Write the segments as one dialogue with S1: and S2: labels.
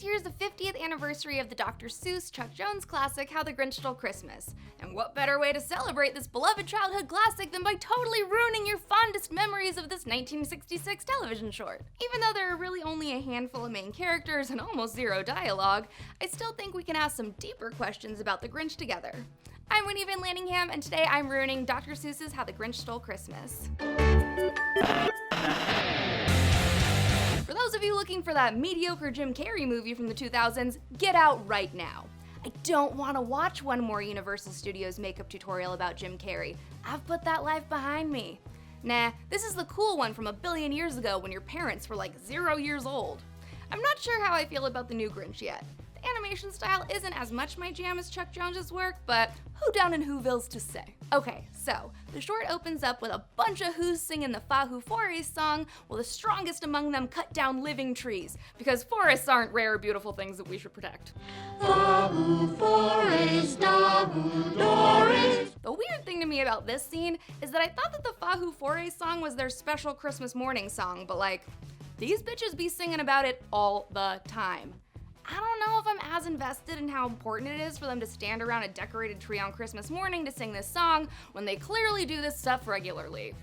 S1: year's the 50th anniversary of the Dr. Seuss Chuck Jones classic, How the Grinch Stole Christmas. And what better way to celebrate this beloved childhood classic than by totally ruining your fondest memories of this 1966 television short? Even though there are really only a handful of main characters and almost zero dialogue, I still think we can ask some deeper questions about the Grinch together. I'm Whitney Van Laningham, and today I'm ruining Dr. Seuss's How the Grinch Stole Christmas. For those of you looking for that mediocre Jim Carrey movie from the 2000s, get out right now. I don't want to watch one more Universal Studios makeup tutorial about Jim Carrey. I've put that life behind me. Nah, this is the cool one from a billion years ago when your parents were like 0 years old. I'm not sure how I feel about the new Grinch yet. The animation style isn't as much my jam as Chuck Jones's work, but who down in Whoville's to say? Okay, so the short opens up with a bunch of Who's singing the Fa Who Forays song, while the strongest among them cut down living trees, because forests aren't rare, beautiful things that we should protect.
S2: Fa Who Forays, Da Who Dorays.
S1: The weird thing to me about this scene is that I thought that the Fa Who Forays song was their special Christmas morning song, but like, these bitches be singing about it all the time. I don't know if I'm as invested in how important it is for them to stand around a decorated tree on Christmas morning to sing this song when they clearly do this stuff regularly.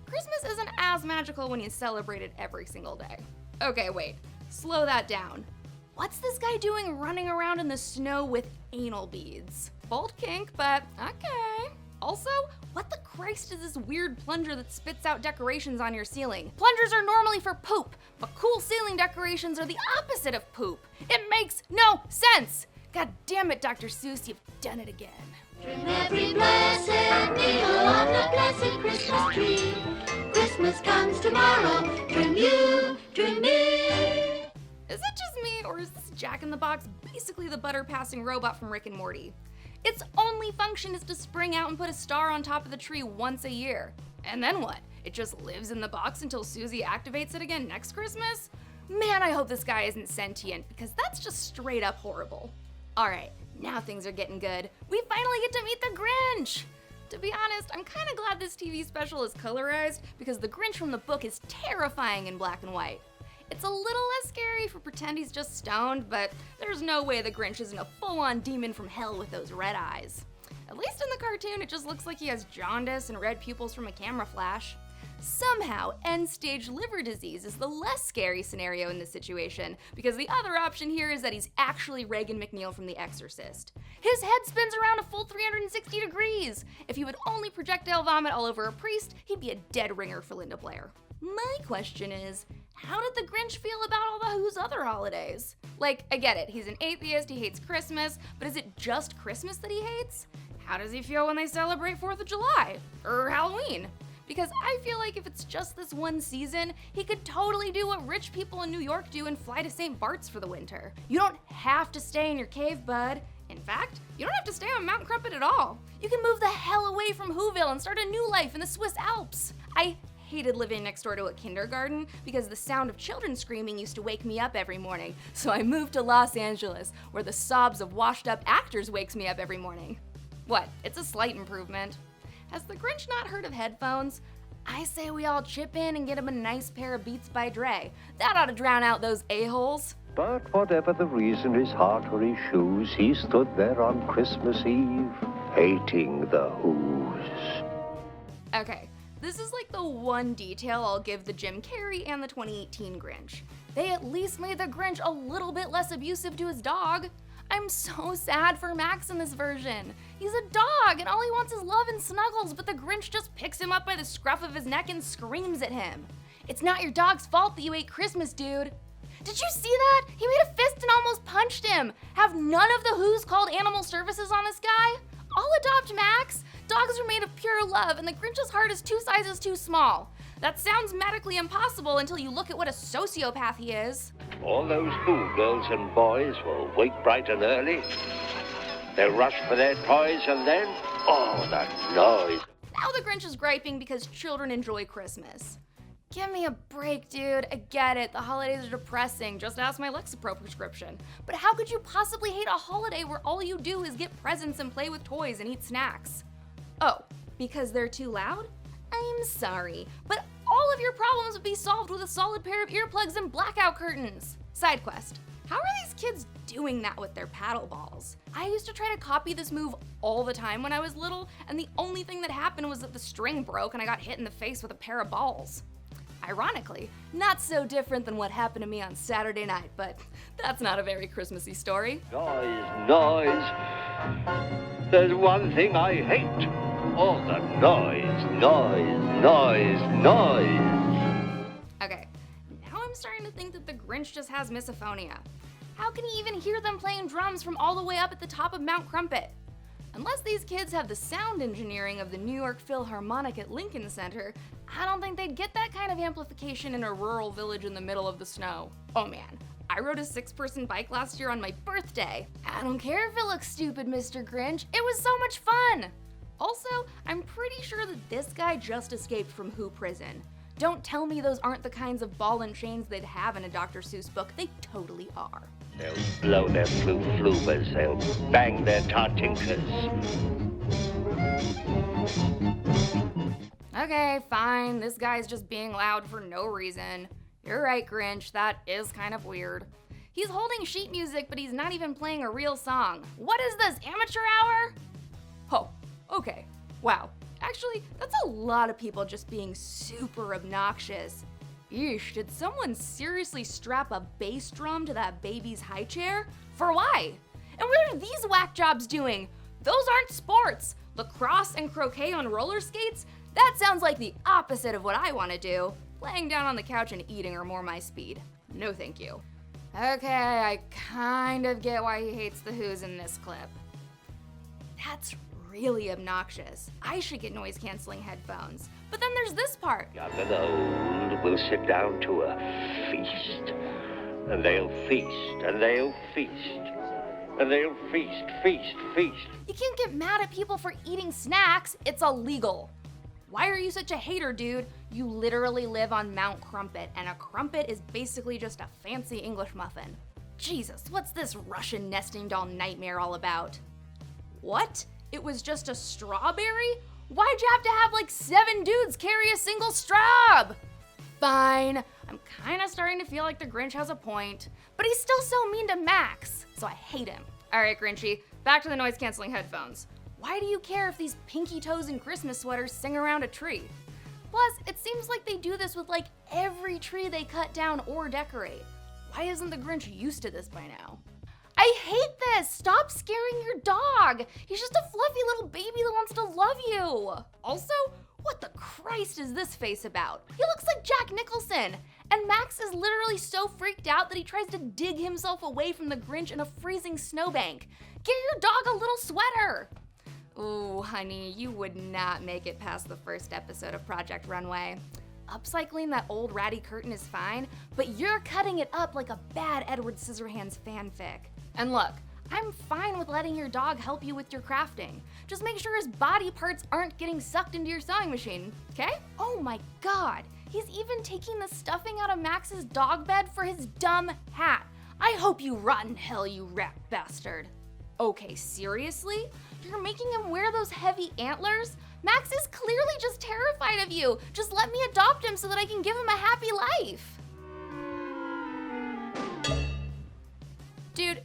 S1: Christmas isn't as magical when you celebrate it every single day. Okay, wait, slow that down. What's this guy doing running around in the snow with anal beads? Bold kink, but okay. Also, what the Christ is this weird plunger that spits out decorations on your ceiling? Plungers are normally for poop, but cool ceiling decorations are the opposite of poop. It makes no sense! God damn it, Dr. Seuss, you've done it again.
S2: Trim every blessed needle on the blessed Christmas tree. Christmas comes tomorrow. Trim you, trim me.
S1: Is it just me, or is this Jack-in-the-Box basically the butter-passing robot from Rick and Morty? Its only function is to spring out and put a star on top of the tree once a year. And then what? It just lives in the box until Susie activates it again next Christmas? Man, I hope this guy isn't sentient, because that's just straight up horrible. Alright, now things are getting good. We finally get to meet the Grinch! To be honest, I'm kinda glad this TV special is colorized, because the Grinch from the book is terrifying in black and white. It's a little less scary if we pretend he's just stoned, but there's no way the Grinch isn't a full-on demon from hell with those red eyes. At least in the cartoon, it just looks like he has jaundice and red pupils from a camera flash. Somehow, end-stage liver disease is the less scary scenario in this situation, because the other option here is that he's actually Regan McNeil from The Exorcist. His head spins around a full 360 degrees! If he would only projectile vomit all over a priest, he'd be a dead ringer for Linda Blair. My question is, how did the Grinch feel about all the Who's other holidays? Like, I get it, he's an atheist, he hates Christmas, but is it just Christmas that he hates? How does he feel when they celebrate 4th of July? Or Halloween? Because I feel like if it's just this one season, he could totally do what rich people in New York do and fly to St. Bart's for the winter. You don't have to stay in your cave, bud. In fact, you don't have to stay on Mount Crumpet at all. You can move the hell away from Whoville and start a new life in the Swiss Alps. I hated living next door to a kindergarten because the sound of children screaming used to wake me up every morning, so I moved to Los Angeles, where the sobs of washed-up actors wakes me up every morning. What? It's a slight improvement. Has the Grinch not heard of headphones? I say we all chip in and get him a nice pair of Beats by Dre. That ought to drown out those a-holes.
S3: But whatever the reason, his heart or his shoes, he stood there on Christmas Eve, hating the Who's.
S1: Okay. This is like the one detail I'll give the Jim Carrey and the 2018 Grinch. They at least made the Grinch a little bit less abusive to his dog. I'm so sad for Max in this version. He's a dog and all he wants is love and snuggles, but the Grinch just picks him up by the scruff of his neck and screams at him. It's not your dog's fault that you ate Christmas, dude. Did you see that? He made a fist and almost punched him. Have none of the Who's called animal services on this guy? I'll adopt Max. Dogs are made of pure love, and the Grinch's heart is 2 sizes too small. That sounds medically impossible until you look at what a sociopath he is.
S3: All those Who girls and boys will wake bright and early. They'll rush for their toys and then, oh, that noise.
S1: Now the Grinch is griping because children enjoy Christmas. Give me a break, dude. I get it. The holidays are depressing. Just ask my Lexapro prescription. But how could you possibly hate a holiday where all you do is get presents and play with toys and eat snacks? Oh, because they're too loud? I'm sorry, but all of your problems would be solved with a solid pair of earplugs and blackout curtains. Side quest. How are these kids doing that with their paddle balls? I used to try to copy this move all the time when I was little, and the only thing that happened was that the string broke and I got hit in the face with a pair of balls. Ironically, not so different than what happened to me on Saturday night, but that's not a very Christmassy story.
S3: Noise, noise. There's one thing I hate. All the noise, noise, noise, noise.
S1: Okay, now I'm starting to think that the Grinch just has misophonia. How can he even hear them playing drums from all the way up at the top of Mount Crumpet? Unless these kids have the sound engineering of the New York Philharmonic at Lincoln Center, I don't think they'd get that kind of amplification in a rural village in the middle of the snow. Oh man, I rode a 6-person bike last year on my birthday. I don't care if it looks stupid, Mr. Grinch. It was so much fun! Also, I'm pretty sure that this guy just escaped from Who prison. Don't tell me those aren't the kinds of ball and chains they'd have in a Dr. Seuss book. They totally are.
S3: They'll blow their flubers, they'll bang their tartinkers.
S1: Okay, fine, this guy's just being loud for no reason. You're right, Grinch, that is kind of weird. He's holding sheet music, but he's not even playing a real song. What is this, amateur hour? Oh, okay, wow. Actually, that's a lot of people just being super obnoxious. Eesh, did someone seriously strap a bass drum to that baby's high chair? For why? And what are these whack jobs doing? Those aren't sports. Lacrosse and croquet on roller skates? That sounds like the opposite of what I want to do. Laying down on the couch and eating are more my speed. No thank you. Okay, I kind of get why he hates the Who's in this clip. That's really obnoxious. I should get noise-canceling headphones. But then there's this part.
S3: Young and old will sit down to a feast. And they'll feast, and they'll feast. And they'll feast, feast, feast.
S1: You can't get mad at people for eating snacks. It's illegal. Why are you such a hater, dude? You literally live on Mount Crumpet, and a crumpet is basically just a fancy English muffin. Jesus, what's this Russian nesting doll nightmare all about? What? It was just a strawberry? Why'd you have to have like 7 dudes carry a single straw? Fine, I'm kinda starting to feel like the Grinch has a point, but he's still so mean to Max, so I hate him. All right, Grinchy, back to the noise-canceling headphones. Why do you care if these pinky toes in Christmas sweaters sing around a tree? Plus, it seems like they do this with like every tree they cut down or decorate. Why isn't the Grinch used to this by now? I hate this! Stop scaring your dog! He's just a fluffy little baby that wants to love you! Also, what the Christ is this face about? He looks like Jack Nicholson! And Max is literally so freaked out that he tries to dig himself away from the Grinch in a freezing snowbank. Get your dog a little sweater! Ooh, honey, you would not make it past the first episode of Project Runway. Upcycling that old ratty curtain is fine, but you're cutting it up like a bad Edward Scissorhands fanfic. And look, I'm fine with letting your dog help you with your crafting. Just make sure his body parts aren't getting sucked into your sewing machine, okay? Oh my god, he's even taking the stuffing out of Max's dog bed for his dumb hat. I hope you rot in hell, you rat bastard. Okay, seriously? You're making him wear those heavy antlers? Max is clearly just terrified of you. Just let me adopt him so that I can give him a happy life. Dude,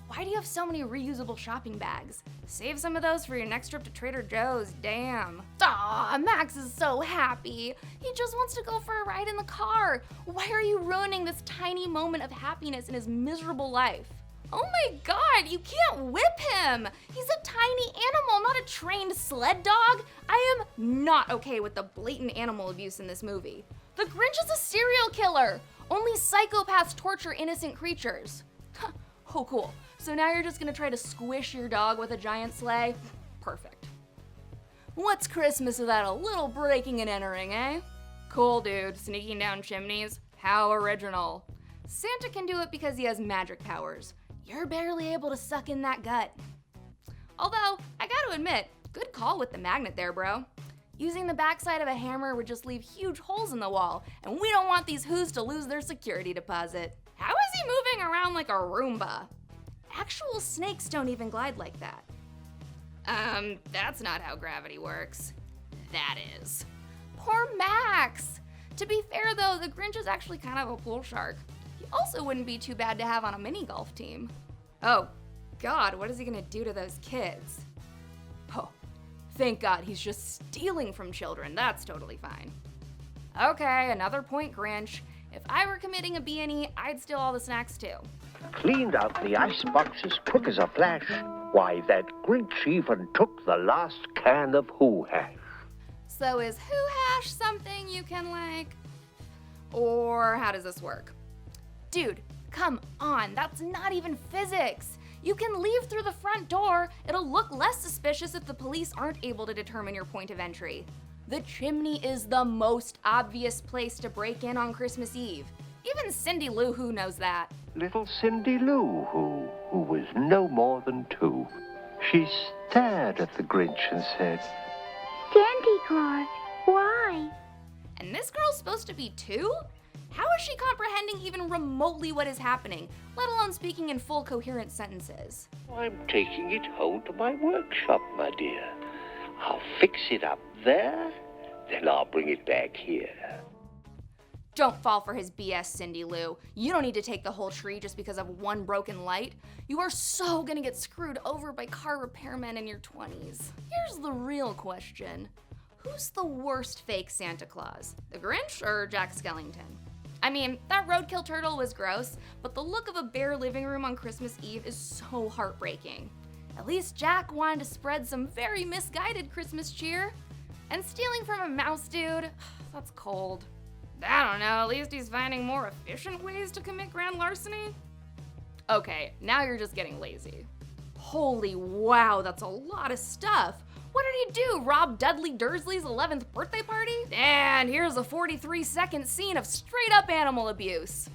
S1: why do you have so many reusable shopping bags? Save some of those for your next trip to Trader Joe's, damn. Aw, Max is so happy. He just wants to go for a ride in the car. Why are you ruining this tiny moment of happiness in his miserable life? Oh my god, you can't whip him! He's a tiny animal, not a trained sled dog! I am not okay with the blatant animal abuse in this movie. The Grinch is a serial killer! Only psychopaths torture innocent creatures. Oh cool, so now you're just gonna try to squish your dog with a giant sleigh? Perfect. What's Christmas without a little breaking and entering, eh? Cool dude, sneaking down chimneys? How original. Santa can do it because he has magic powers. You're barely able to suck in that gut. Although, I gotta admit, good call with the magnet there, bro. Using the backside of a hammer would just leave huge holes in the wall, and we don't want these Who's to lose their security deposit. How is he moving around like a Roomba? Actual snakes don't even glide like that. That's not how gravity works. That is. Poor Max! To be fair though, the Grinch is actually kind of a pool shark. He also wouldn't be too bad to have on a mini golf team. Oh, God, what is he gonna do to those kids? Oh, thank God he's just stealing from children. That's totally fine. Okay, another point, Grinch. If I were committing a B&E, I'd steal all the snacks too.
S3: Cleaned out the icebox as quick as a flash. Why, that Grinch even took the last can of Who Hash.
S1: So is Who Hash something you can like? Or how does this work? Dude, come on, that's not even physics. You can leave through the front door. It'll look less suspicious if the police aren't able to determine your point of entry. The chimney is the most obvious place to break in on Christmas Eve. Even Cindy Lou Who knows that.
S3: Little Cindy Lou who was no more than 2. She stared at the Grinch and said,
S2: Santa Claus, why?
S1: And this girl's supposed to be 2? How is she comprehending even remotely what is happening, let alone speaking in full coherent sentences?
S3: I'm taking it home to my workshop, my dear. I'll fix it up there, then I'll bring it back here.
S1: Don't fall for his BS, Cindy Lou. You don't need to take the whole tree just because of one broken light. You are so gonna get screwed over by car repairmen in your 20s. Here's the real question. Who's the worst fake Santa Claus? The Grinch or Jack Skellington? I mean, that roadkill turtle was gross, but the look of a bare living room on Christmas Eve is so heartbreaking. At least Jack wanted to spread some very misguided Christmas cheer. And stealing from a mouse dude, that's cold. I don't know, at least he's finding more efficient ways to commit grand larceny. Okay, now you're just getting lazy. Holy wow, that's a lot of stuff. What did he do, rob Dudley Dursley's 11th birthday party? And here's a 43-second scene of straight up animal abuse.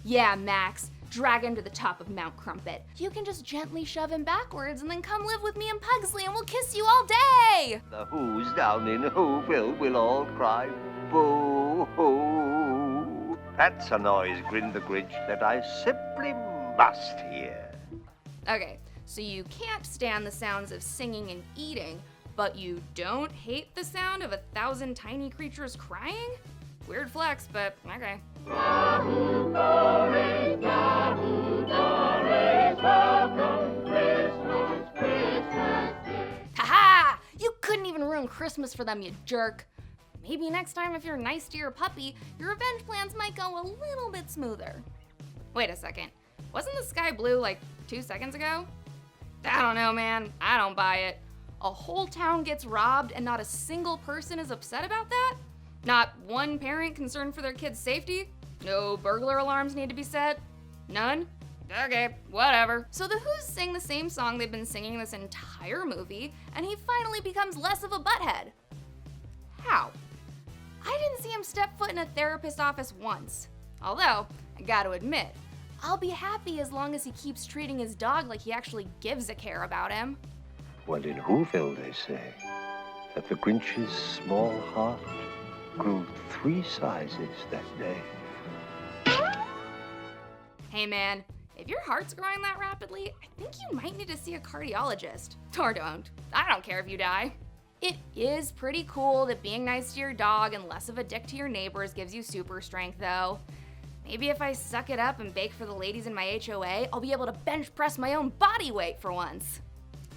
S1: Yeah, Max, drag him to the top of Mount Crumpet. You can just gently shove him backwards and then come live with me in Pugsley and we'll kiss you all day!
S3: The Who's down in Whoville will all cry, boo-hoo. That's a noise, grinned the Grinch, that I simply must hear.
S1: Okay, so you can't stand the sounds of singing and eating, but you don't hate the sound of 1,000 tiny creatures crying? Weird flex, but okay. Haha! You couldn't even ruin Christmas for them, you jerk. Maybe next time if you're nice to your puppy, your revenge plans might go a little bit smoother. Wait a second. Wasn't the sky blue like 2 seconds ago? I don't know, man. I don't buy it. A whole town gets robbed and not a single person is upset about that? Not one parent concerned for their kid's safety? No burglar alarms need to be set? None? Okay, whatever. So the Who's sing the same song they've been singing this entire movie, and he finally becomes less of a butthead. How? I didn't see him step foot in a therapist's office once. Although, I gotta admit, I'll be happy as long as he keeps treating his dog like he actually gives a care about him.
S3: Well, in Whoville, they say that the Grinch's small heart grew 3 sizes that day.
S1: Hey man, if your heart's growing that rapidly, I think you might need to see a cardiologist. Or don't. I don't care if you die. It is pretty cool that being nice to your dog and less of a dick to your neighbors gives you super strength though. Maybe if I suck it up and bake for the ladies in my HOA, I'll be able to bench press my own body weight for once.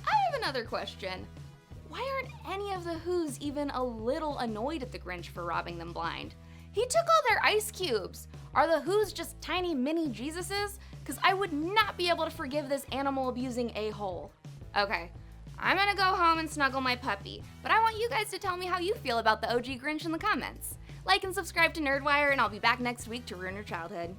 S1: I have another question. Why aren't any of the Who's even a little annoyed at the Grinch for robbing them blind? He took all their ice cubes. Are the Who's just tiny mini Jesuses? Because I would not be able to forgive this animal abusing a-hole. Okay, I'm gonna go home and snuggle my puppy, but I want you guys to tell me how you feel about the OG Grinch in the comments. Like and subscribe to NerdWire, and I'll be back next week to ruin your childhood.